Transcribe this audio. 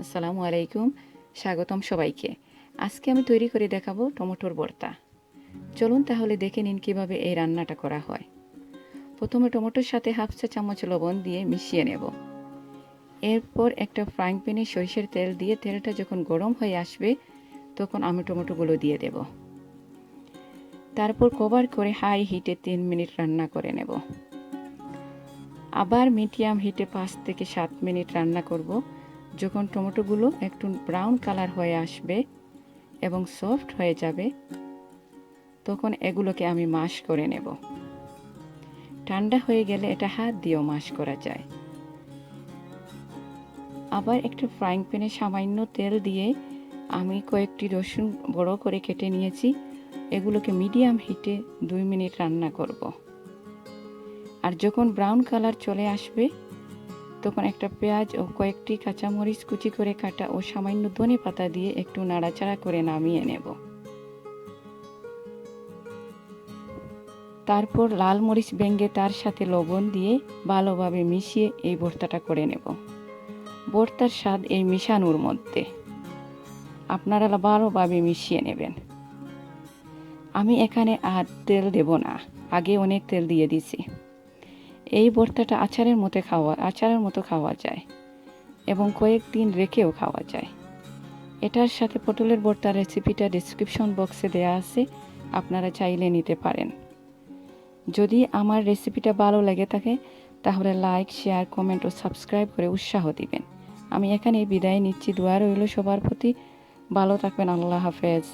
আসসালামু আলাইকুম, স্বাগতম সবাইকে। আজকে আমি তৈরি করে দেখাবো টমেটোর ভর্তা। চলুন তাহলে দেখে নিন কিভাবে এই রান্নাটা করা হয়। প্রথমে টমেটোর সাথে হাফ চা চামচ লবণ দিয়ে মিশিয়ে নেব। এরপর একটা ফ্রাইং প্যানে সরিষার তেল দিয়ে তেলটা যখন গরম হয়ে আসবে তখন আমি টমেটোগুলো দিয়ে দেব। তারপর কভার করে হাই হিটে 3 মিনিট রান্না করে নেব। আবার মিডিয়াম হিটে 5 থেকে 7 মিনিট রান্না করব। যখন টমেটোগুলো একটু ব্রাউন কালার হয়ে আসবে এবং সফট হয়ে যাবে তখন এগুলোকে আমি ম্যাশ করে নেব। ঠান্ডা হয়ে গেলে এটা হাত দিয়েও ম্যাশ করা যায়। আবার একটা ফ্রাইং প্যানে সামান্য তেল দিয়ে আমি কয়েকটি রসুন বড় করে কেটে নিয়েছি। এগুলোকে মিডিয়াম হিটে 2 মিনিট রান্না করব। আর যখন ব্রাউন কালার চলে আসবে তখন একটা পেঁয়াজ ও কয়েকটি কাঁচামরিচ কুচি করে কাটা ও সামান্য ধনে পাতা দিয়ে একটু নাড়াচাড়া করে নামিয়ে নেব। তারপর লাল মরিচ ভেঙে তার সাথে লবণ দিয়ে ভালোভাবে মিশিয়ে এই ভর্তাটা করে নেব। ভর্তার স্বাদ এই মিশানোর মধ্যে, আপনারা ভালোভাবে মিশিয়ে নেবেন। আমি এখানে আর তেল দেব না, আগে অনেক তেল দিয়ে দিছি। এই ভর্তাটা আচারের মতো খাওয়া যায় এবং কয়েকদিন রেখেও খাওয়া যায়। এটার সাথে পটলের ভর্তার রেসিপিটা ডেসক্রিপশন বক্সে দেওয়া আছে, আপনারা চাইলে নিতে পারেন। যদি আমার রেসিপিটা ভালো লেগে থাকে তাহলে লাইক, শেয়ার, কমেন্ট ও সাবস্ক্রাইব করে উৎসাহ দিবেন। আমি এখানে বিদায় নিচ্ছি। দোয়া রইল সবার প্রতি। ভালো থাকবেন। আল্লাহ হাফেজ।